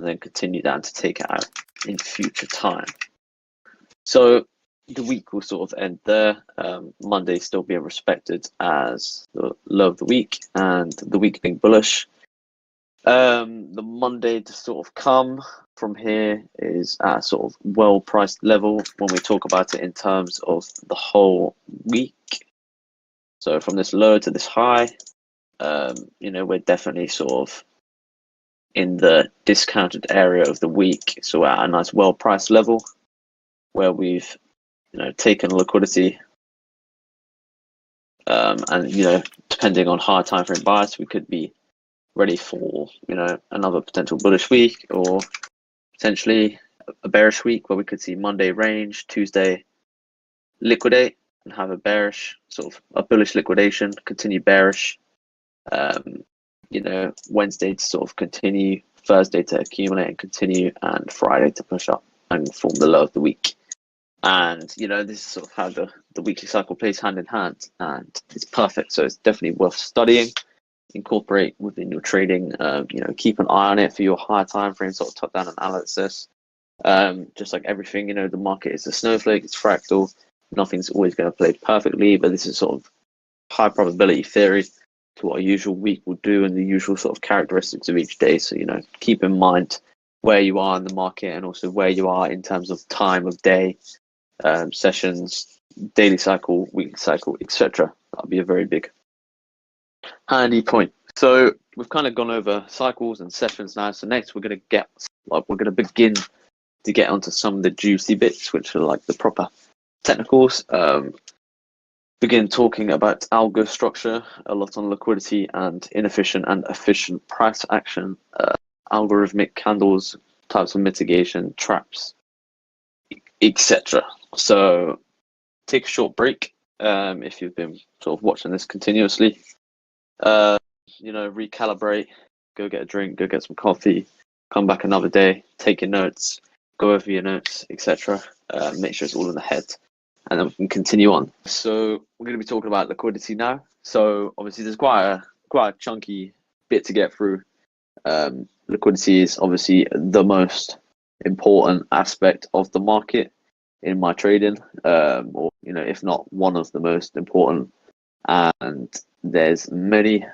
and then continue down to take it out in future time. So the week will sort of end there. Monday still being respected as the low of the week, and the week being bullish. The Monday to sort of come from here is at a sort of well-priced level when we talk about it in terms of the whole week. So from this low to this high, we're definitely sort of in the discounted area of the week. So we're at a nice well-priced level where we've, taken liquidity. And, depending on higher time frame bias, we could be ready for, another potential bullish week, or potentially a bearish week where we could see Monday range, Tuesday liquidate and have a bearish, sort of a bullish liquidation, continue bearish, Wednesday to sort of continue, Thursday to accumulate and continue, and Friday to push up and form the low of the week. And, this is sort of how the weekly cycle plays hand in hand, and it's perfect. So it's definitely worth studying, incorporate within your trading, keep an eye on it for your higher time frame, sort of top-down analysis. Just like everything, the market is a snowflake, it's fractal. Nothing's always going to play perfectly, but this is sort of high probability theory to what a usual week will do and the usual sort of characteristics of each day. So, keep in mind where you are in the market and also where you are in terms of time of day, sessions, daily cycle, weekly cycle, etc. That'll be a very big handy point. So we've kind of gone over cycles and sessions now. So next we're going to begin to get onto some of the juicy bits, which are like the proper technicals. Begin talking about algo structure, a lot on liquidity and inefficient and efficient price action, algorithmic candles, types of mitigation, traps, etc. So take a short break if you've been sort of watching this continuously. Recalibrate, go get a drink, go get some coffee, come back another day, take your notes, go over your notes, etc. Make sure it's all in the head, and then we can continue on. So we're going to be talking about liquidity now. So obviously there's quite a chunky bit to get through. Liquidity is obviously the most important aspect of the market in my trading, or if not one of the most important. And there's many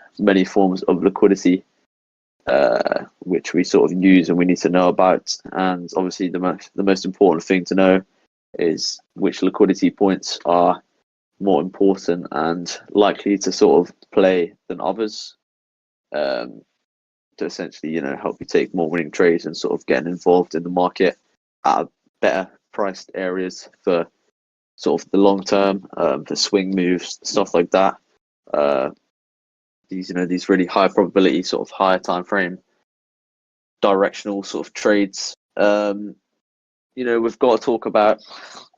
forms of liquidity which we sort of use and we need to know about. And obviously the most important thing to know is which liquidity points are more important and likely to sort of play than others, to essentially help you take more winning trades and sort of getting involved in the market at better priced areas for sort of the long term, for swing moves, stuff like that. These really high probability, sort of higher time frame, directional sort of trades. We've got to talk about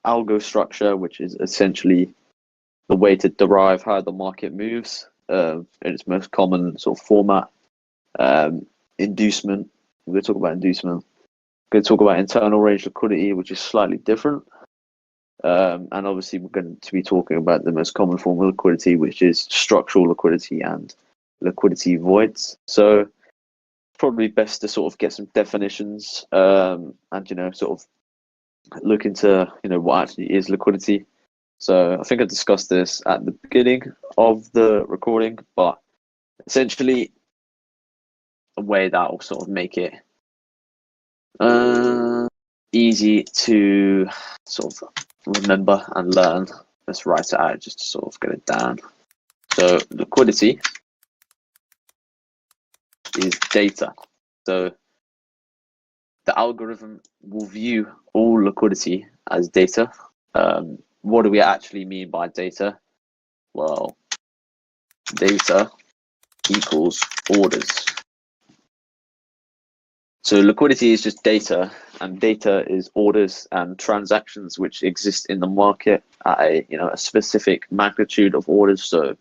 algo structure, which is essentially the way to derive how the market moves in its most common sort of format. Inducement. We're going to talk about inducement. We're going to talk about internal range liquidity, which is slightly different. And obviously we're going to be talking about the most common form of liquidity, which is structural liquidity and liquidity voids. So probably best to sort of get some definitions, and sort of look into what actually is liquidity. So I think I discussed this at the beginning of the recording, but essentially a way that will sort of make it easy to sort of remember and learn. Let's write it out just to sort of get it down. So liquidity is data. So the algorithm will view all liquidity as data. What do we actually mean by data? Well, data equals orders. So liquidity is just data, and data is orders and transactions which exist in the market at a specific magnitude of orders. So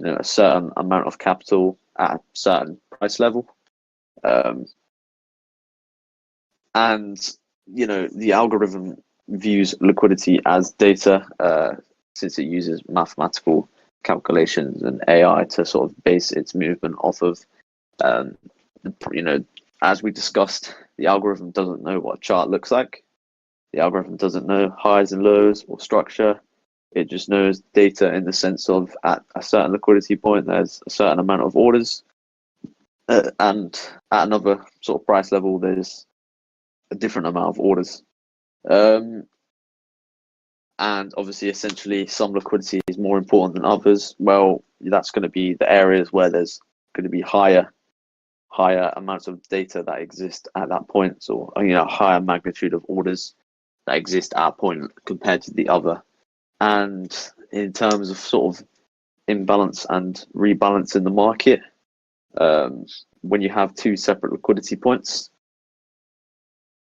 a certain amount of capital at a certain price level, and the algorithm views liquidity as data, since it uses mathematical calculations and AI to sort of base its movement off of, as we discussed the algorithm doesn't know what a chart looks like. The algorithm doesn't know highs and lows or structure. It just knows data in the sense of at a certain liquidity point, there's a certain amount of orders. And at another sort of price level, there's a different amount of orders. And obviously, essentially, some liquidity is more important than others. Well, that's going to be the areas where there's going to be higher amounts of data that exist at that point, or higher magnitude of orders that exist at a point compared to the other. And in terms of sort of imbalance and rebalance in the market, when you have two separate liquidity points,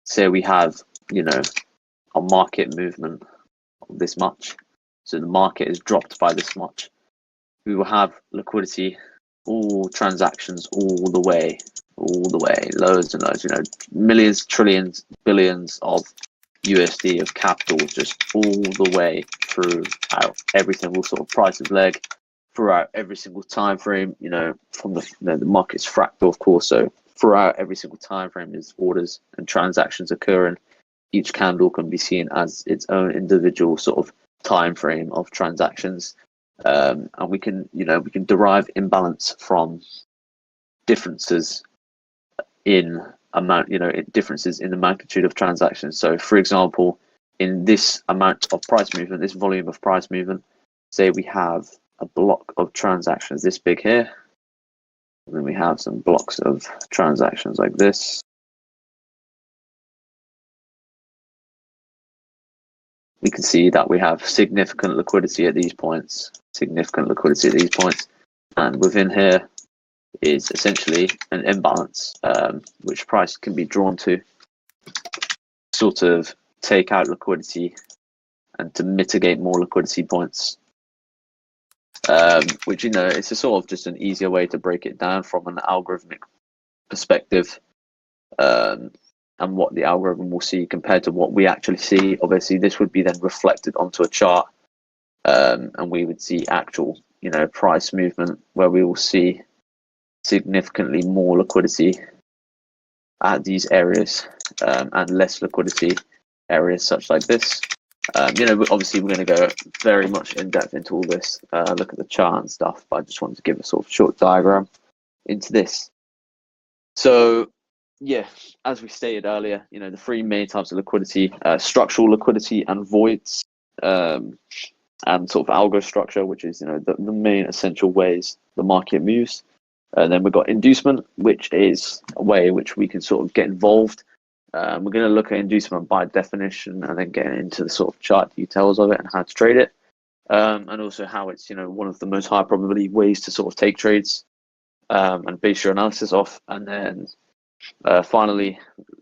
say we have a market movement of this much, so the market is dropped by this much, we will have liquidity, all transactions all the way, loads and loads, millions, trillions, billions of USD of capital just all the way throughout every single sort of price of leg, throughout every single time frame, from the market's fractal, of course, so throughout every single time frame is orders and transactions occurring. Each candle can be seen as its own individual sort of time frame of transactions, and we can derive imbalance from differences in amount, differences in the magnitude of transactions. So, for example, in this amount of price movement, this volume of price movement, say we have a block of transactions this big here, and then we have some blocks of transactions like this. We can see that we have significant liquidity at these points, and within here is essentially an imbalance, which price can be drawn to sort of take out liquidity and to mitigate more liquidity points, which it's a sort of just an easier way to break it down from an algorithmic perspective, and what the algorithm will see compared to what we actually see. Obviously, this would be then reflected onto a chart, and we would see actual price movement where we will see significantly more liquidity at these areas, and less liquidity areas such like this. Obviously we're going to go very much in depth into all this, look at the chart and stuff, but I just wanted to give a sort of short diagram into this. So yeah, as we stated earlier, the three main types of liquidity: structural liquidity and voids, and sort of algo structure, which is the main essential ways the market moves. And then we've got inducement, which is a way in which we can sort of get involved. We're going to look at inducement by definition, and then get into the sort of chart details of it and how to trade it, and also how it's one of the most high probability ways to sort of take trades, and base your analysis off. And then finally,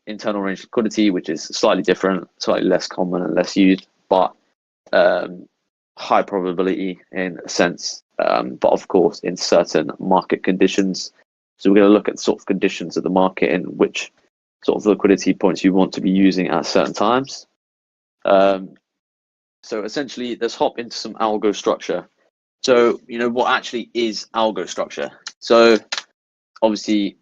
internal range liquidity, which is slightly different, slightly less common and less used, but high probability in a sense, but of course in certain market conditions. So we're going to look at sort of conditions of the market in which sort of liquidity points you want to be using at certain times. So essentially, let's hop into some algo structure. So what actually is algo structure? So obviously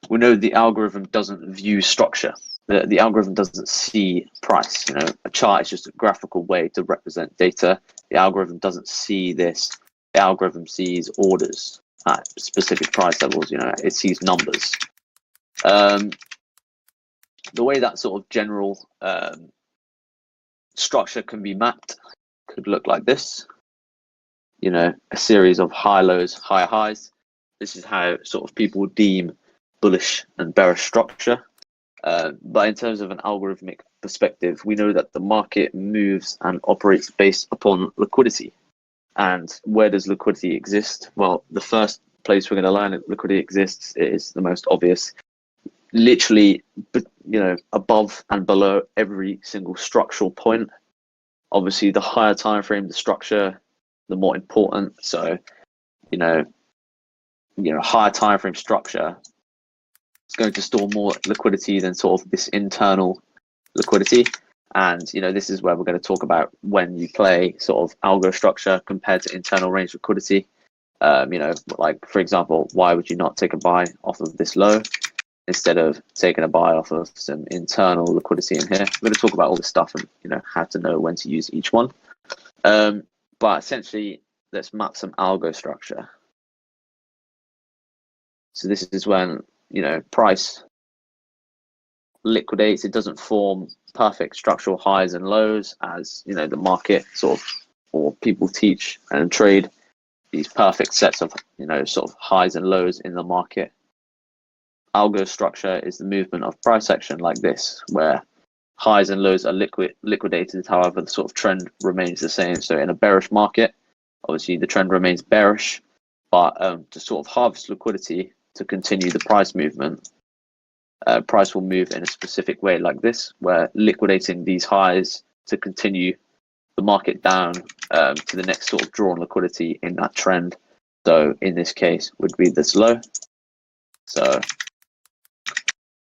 we know the algorithm doesn't view structure. The algorithm doesn't see price. A chart is just a graphical way to represent data. The algorithm doesn't see this. The algorithm sees orders at specific price levels. It sees numbers. The way that sort of general structure can be mapped could look like this. A series of high lows, high highs. This is how sort of people deem bullish and bearish structure. But in terms of an algorithmic perspective, we know that the market moves and operates based upon liquidity. And where does liquidity exist? Well, the first place we're going to learn that liquidity exists is the most obvious. Literally, above and below every single structural point. Obviously, the higher time frame the structure, the more important. So, higher time frame structure is going to store more liquidity than sort of this internal liquidity. And this is where we're going to talk about when you play sort of algo structure compared to internal range liquidity. Like for example, why would you not take a buy off of this low? instead of taking a buy off of some internal liquidity in here. We're going to talk about all this stuff and how to know when to use each one. But essentially, let's map some algo structure. So this is when price liquidates. It doesn't form perfect structural highs and lows as the market or people teach and trade these perfect sets of sort of highs and lows in the market. Algo structure is the movement of price action like this, where highs and lows are liquidated. However, the sort of trend remains the same. So in a bearish market, obviously the trend remains bearish, but to sort of harvest liquidity to continue the price movement, price will move in a specific way like this, where liquidating these highs to continue the market down to the next sort of draw on liquidity in that trend. So in this case would be this low. So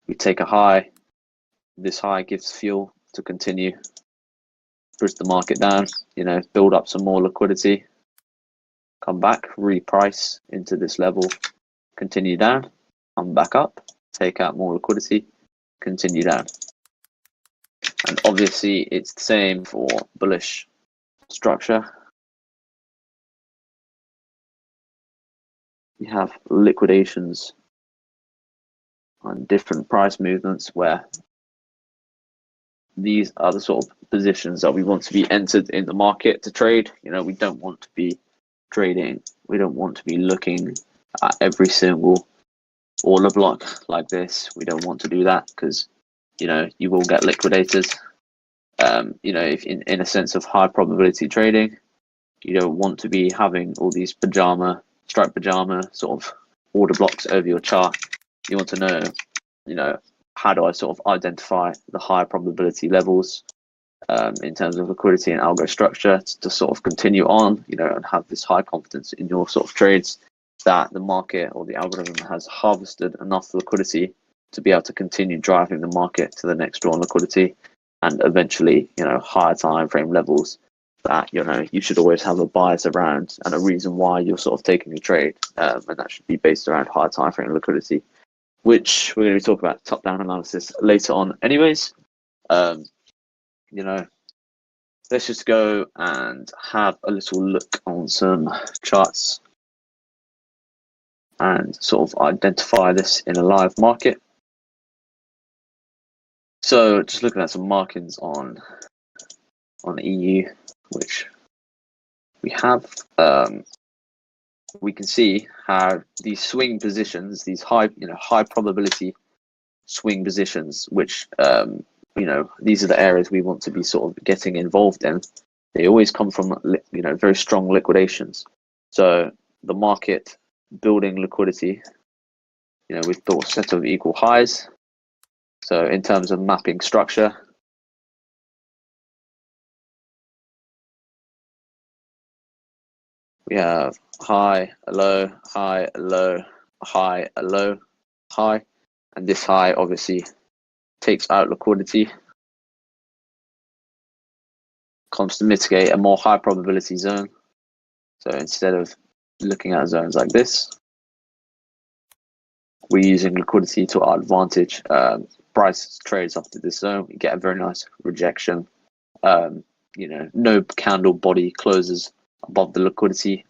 we take a high, this high gives fuel to continue, push the market down, build up some more liquidity, come back, reprice into this level, continue down, come back up, take out more liquidity, continue down. And obviously it's the same for bullish structure. We have liquidations on different price movements where these are the sort of positions that we want to be entered in the market to trade. We don't want to be trading, we don't want to be looking at every single order block like this. We don't want to do that because you will get liquidated. If in a sense of high probability trading, you don't want to be having all these striped pajama sort of order blocks over your chart. You want to know, how do I sort of identify the high probability levels in terms of liquidity and algo structure to sort of continue on, and have this high confidence in your sort of trades that the market or the algorithm has harvested enough liquidity to be able to continue driving the market to the next draw on liquidity and eventually, higher time frame levels that, you should always have a bias around and a reason why you're sort of taking a trade. And that should be based around higher time frame liquidity, which we're going to be talking about top-down analysis later on anyways. Let's just go and have a little look on some charts and sort of identify this in a live market. So just looking at some markings on EU, which we have, we can see how these swing positions, these high probability swing positions, which these are the areas we want to be sort of getting involved in. They always come from very strong liquidations. So the market building liquidity, we've built a set of equal highs. So in terms of mapping structure, we have high, a low, high, a low, a high, a low, high, and this high obviously takes out liquidity, comes to mitigate a more high probability zone. So instead of looking at zones like this, we're using liquidity to our advantage. Price trades up to this zone, we get a very nice rejection. No candle body closes above the liquidity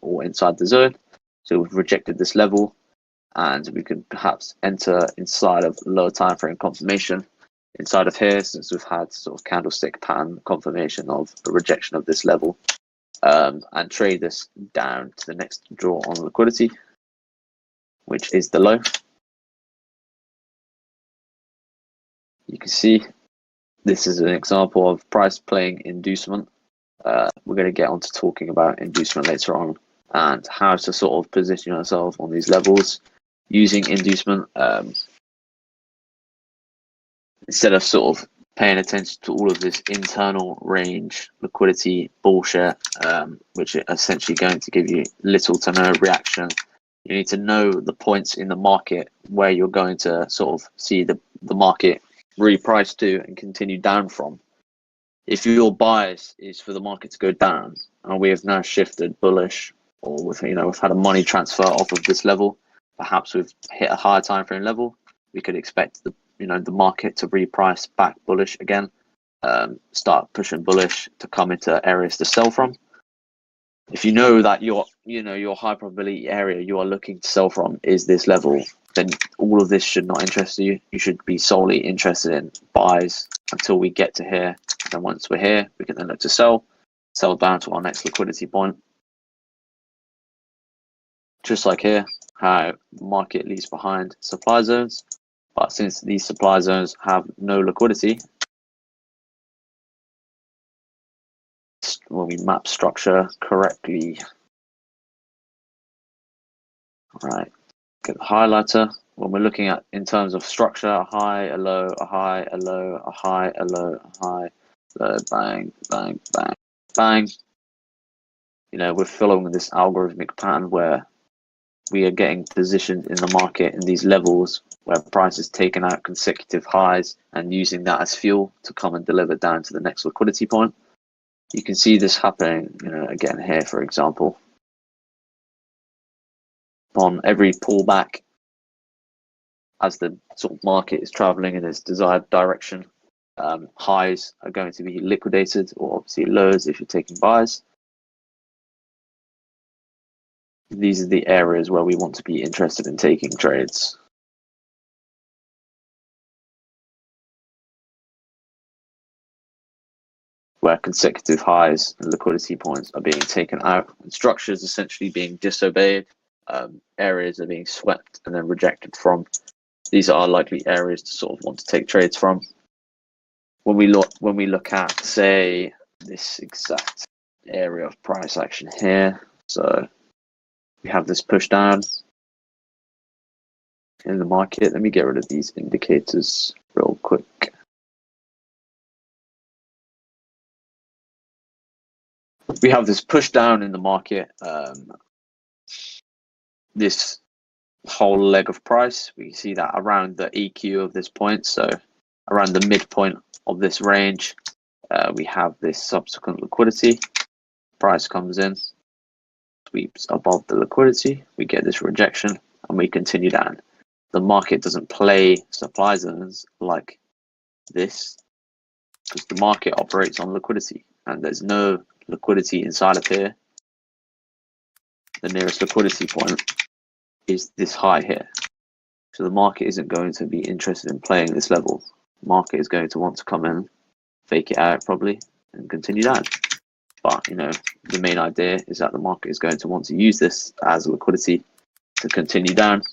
or inside the zone. So we've rejected this level and we could perhaps enter inside of lower time frame confirmation inside of here, since we've had sort of candlestick pattern confirmation of a rejection of this level, and trade this down to the next draw on liquidity, which is the low. You can see this is an example of price playing inducement. We're going to get on to talking about inducement later on and how to sort of position yourself on these levels using inducement, instead of sort of paying attention to all of this internal range liquidity bullshit, which is essentially going to give you little to no reaction. You need to know the points in the market where you're going to sort of see the market reprice to and continue down from. If your bias is for the market to go down, and we have now shifted bullish, or we've had a money transfer off of this level, perhaps we've hit a higher time frame level, we could expect the market to reprice back bullish again, start pushing bullish to come into areas to sell from. If you know that your high probability area you are looking to sell from is this level, then all of this should not interest you. You should be solely interested in buys until we get to here. Then once we're here, we can then look to sell down to our next liquidity point. Just like here, how the market leaves behind supply zones. But since these supply zones have no liquidity, when we map structure correctly, right, get the highlighter. When we're looking at in terms of structure, a high, a low, a high, a low, a high, a low, a high, low, bang, bang, bang, bang. We're following this algorithmic pattern where we are getting positioned in the market in these levels where price is taking out consecutive highs and using that as fuel to come and deliver down to the next liquidity point. You can see this happening, again here, for example. On every pullback, as the sort of market is traveling in its desired direction, highs are going to be liquidated, or obviously lows if you're taking buys. These are the areas where we want to be interested in taking trades. Where consecutive highs and liquidity points are being taken out, and structures essentially being disobeyed, areas are being swept and then rejected from. These are likely areas to sort of want to take trades from. When we look at, say, this exact area of price action here, so we have this push down in the market. Let me get rid of these indicators real quick. We have this push down in the market, this whole leg of price. We see that around the EQ of this point, so around the midpoint of this range, we have this subsequent liquidity. Price comes in, sweeps above the liquidity, we get this rejection, and we continue down. The market doesn't play supply zones like this because the market operates on liquidity, and there's no liquidity inside of here. The nearest liquidity point is this high here. So the market isn't going to be interested in playing this level. The market is going to want to come in, fake it out probably, and continue down. But the main idea is that the market is going to want to use this as liquidity to continue down.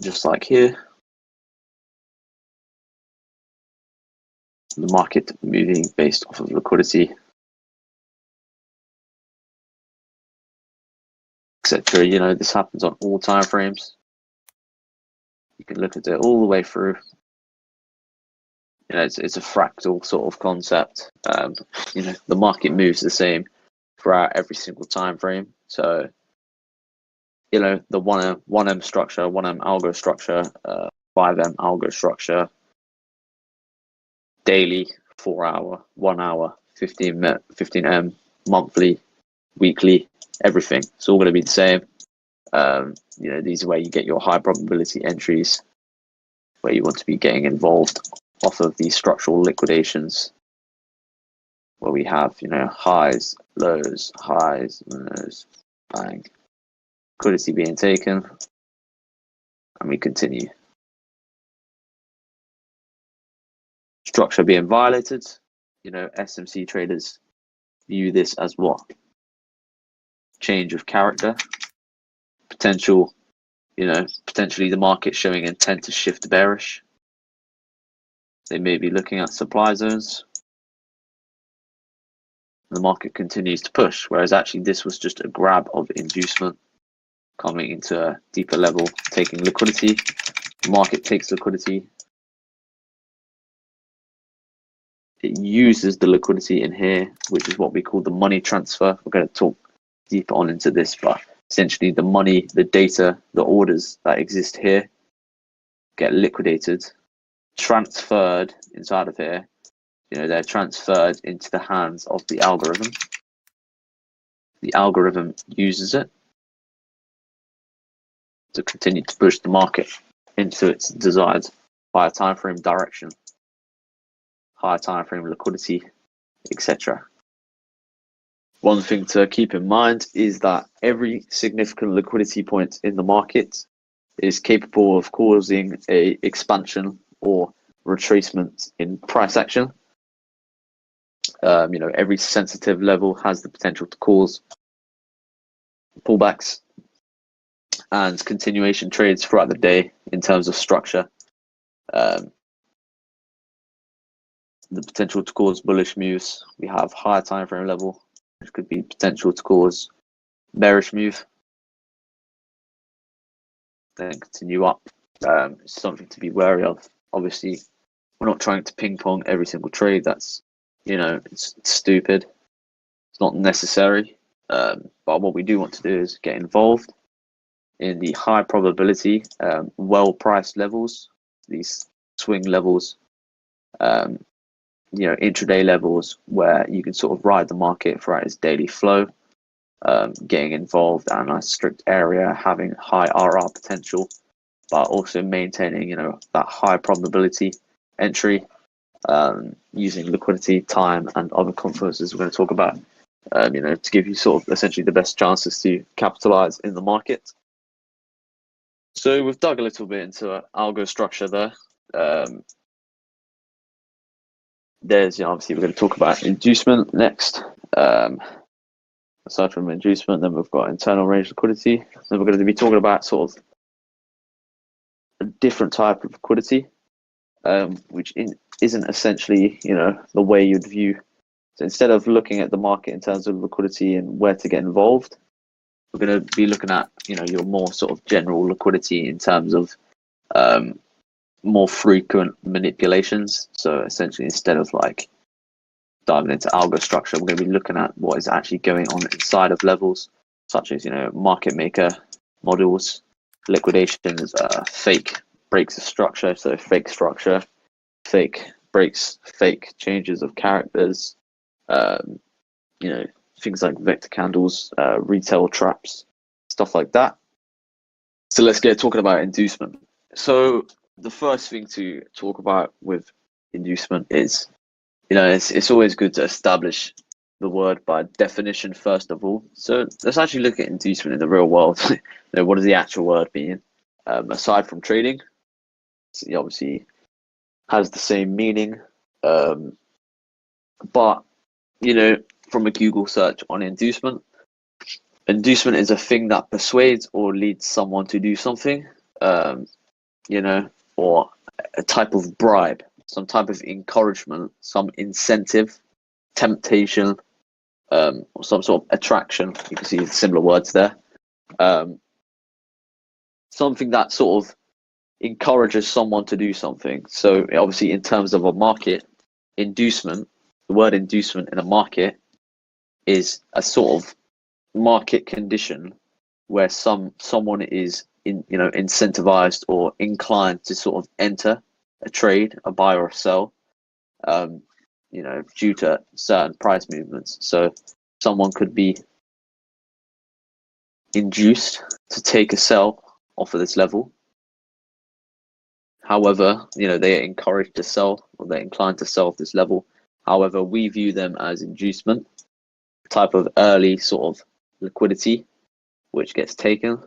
Just like here. The market moving based off of liquidity, etc. This happens on all time frames. You can look at it all the way through. It's a fractal sort of concept. The market moves the same throughout every single time frame. So the 1M structure, 1M algo structure, 5M algo structure, daily, 4 hour, 1 hour, 15M, monthly, weekly, everything. It's all going to be the same. These are where you get your high probability entries, where you want to be getting involved off of these structural liquidations, where we have highs, lows, bang, liquidity being taken, and we continue. Structure being violated. SMC traders view this as what? Change of character, potentially the market showing intent to shift bearish. They may be looking at supply zones. The market continues to push, whereas actually this was just a grab of inducement coming into a deeper level, taking liquidity. The market takes liquidity. It uses the liquidity in here, which is what we call the money transfer. We're going to talk deeper on into this, but essentially the money, the data, the orders that exist here get liquidated, transferred inside of here. They're transferred into the hands of the algorithm. The algorithm uses it to continue to push the market into its desired higher time frame direction, higher time frame liquidity, etc. One thing to keep in mind is that every significant liquidity point in the market is capable of causing a expansion or retracement in price action. Every sensitive level has the potential to cause pullbacks and continuation trades throughout the day in terms of structure. The potential to cause bullish moves. We have higher time frame level, which could be potential to cause bearish move, then continue up. It's something to be wary of. Obviously, we're not trying to ping pong every single trade. That's, it's stupid. It's not necessary. But what we do want to do is get involved in the high probability, well-priced levels, these swing levels, intraday levels where you can sort of ride the market throughout its daily flow, getting involved at a nice strict area, having high RR potential, but also maintaining, that high probability entry, using liquidity, time, and other confluences we're going to talk about, to give you sort of essentially the best chances to capitalize in the market. So we've dug a little bit into algo structure there. There's, obviously we're going to talk about inducement next. Aside from inducement, then we've got internal range liquidity. Then we're going to be talking about sort of a different type of liquidity, which isn't essentially, the way you'd view. So instead of looking at the market in terms of liquidity and where to get involved, we're going to be looking at, your more sort of general liquidity in terms of more frequent manipulations. So essentially, instead of like diving into algo structure, we're going to be looking at what is actually going on inside of levels, such as, market maker models, liquidations, fake breaks of structure. So fake structure, fake breaks, fake changes of characters, things like vector candles, retail traps, stuff like that. So let's get talking about inducement. So the first thing to talk about with inducement is, it's always good to establish the word by definition first of all. So let's actually look at inducement in the real world. What does the actual word mean? Aside from trading, it obviously has the same meaning. But, from a Google search on inducement is a thing that persuades or leads someone to do something, or a type of bribe, some type of encouragement, some incentive, temptation, or some sort of attraction. You can see similar words there. Something that sort of encourages someone to do something. So obviously in terms of a market, inducement, the word inducement in a market is a sort of market condition where someone is incentivized or inclined to sort of enter a trade, a buy or a sell, due to certain price movements. So someone could be induced to take a sell off of this level. However, they are encouraged to sell, or they're inclined to sell off this level. However, we view them as inducement, type of early sort of liquidity, which gets taken, and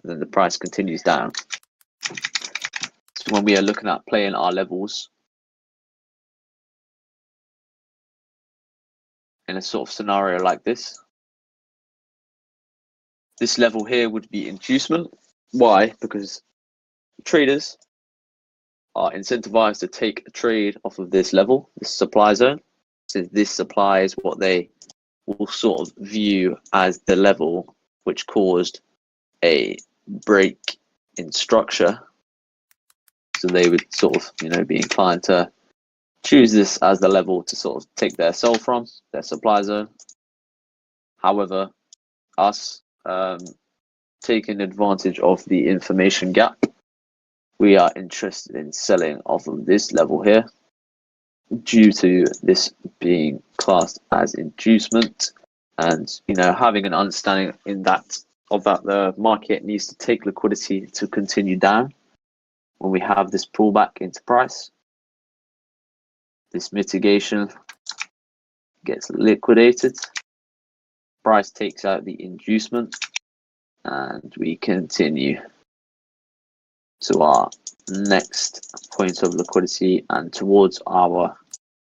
then the price continues down. So when we are looking at playing our levels in a sort of scenario like this level here would be inducement. Why? Because traders are incentivized to take a trade off of this level, this supply zone, since this supply is what they will sort of view as the level which caused a break in structure. So they would sort of, be inclined to choose this as the level to sort of take their sell from, their supply zone. However, us taking advantage of the information gap, we are interested in selling off of this level here due to this being classed as inducement, and having an understanding in that of that the market needs to take liquidity to continue down. When we have this pullback into price, this mitigation gets liquidated, price takes out the inducement, and we continue to our next point of liquidity and towards our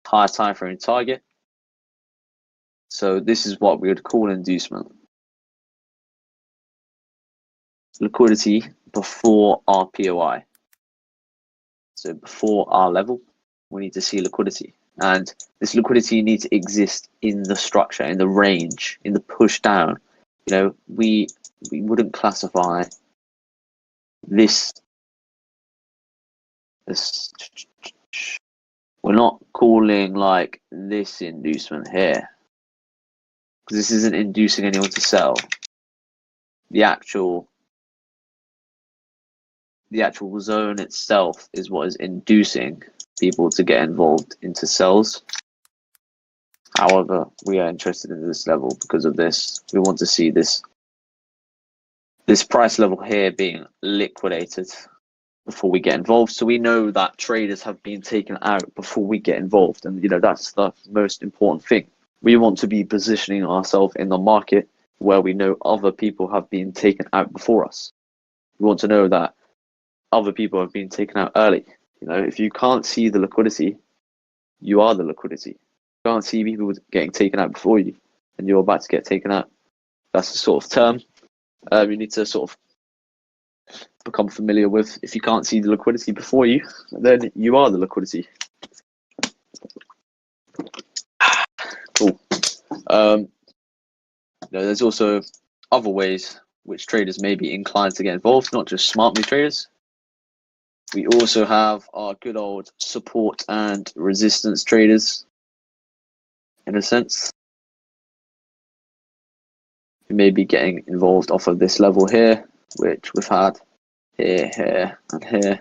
higher time frame target. So this is what we would call inducement. Liquidity before our POI. So before our level, we need to see liquidity. And this liquidity needs to exist in the structure, in the range, in the push down. You know, we wouldn't classify this. We're not calling like this inducement here, because this isn't inducing anyone to sell. The actual zone itself is what is inducing people to get involved into sells. However, we are interested in this level because of this. We want to see this price level here being liquidated before we get involved. So we know that traders have been taken out before we get involved. And, you know, that's the most important thing. We want to be positioning ourselves in the market where we know other people have been taken out before us. We want to know that other people have been taken out early. You know, if you can't see the liquidity, you are the liquidity. You can't see people getting taken out before you, and you're about to get taken out. That's the sort of term you need to sort of become familiar with. If you can't see the liquidity before you, then you are the liquidity. Cool. There's also other ways which traders may be inclined to get involved, not just smart move traders. We also have our good old support and resistance traders, in a sense. We may be getting involved off of this level here, which we've had here, here, and here,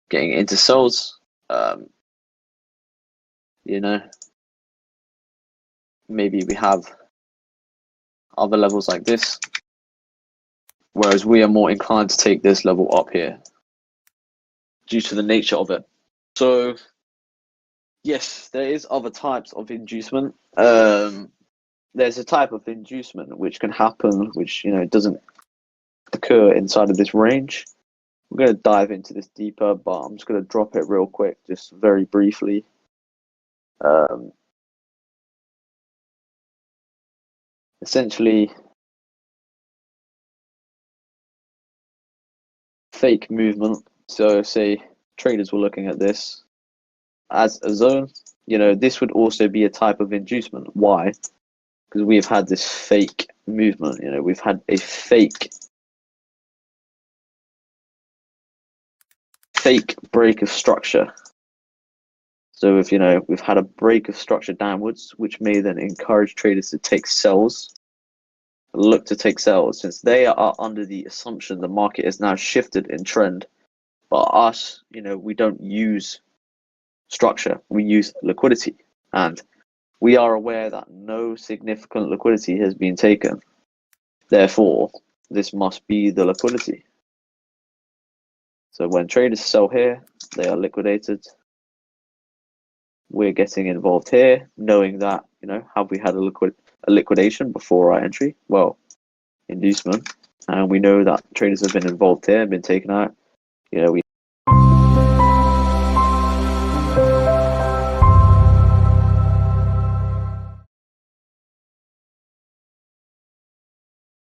getting into sells. You know, maybe we have other levels like this, whereas we are more inclined to take this level up here due to the nature of it. So yes, there is other types of inducement. There's a type of inducement which can happen, which, you know, doesn't occur inside of this range. We're going to dive into this deeper, but I'm just going to drop it real quick, just very briefly. Essentially, fake movement. So say traders were looking at this as a zone, you know, this would also be a type of inducement. Why? Because we've had this fake movement, you know, we've had a fake break of structure. So if, you know, we've had a break of structure downwards, which may then encourage traders to take sells, look to take sells, since they are under the assumption the market is now shifted in trend. But us, you know, we don't use structure, we use liquidity, and we are aware that no significant liquidity has been taken. Therefore, this must be the liquidity. So when traders sell here, they are liquidated. We're getting involved here, knowing that, you know, have we had a liquidation before our entry? Well, inducement, and we know that traders have been involved here, been taken out. You know, we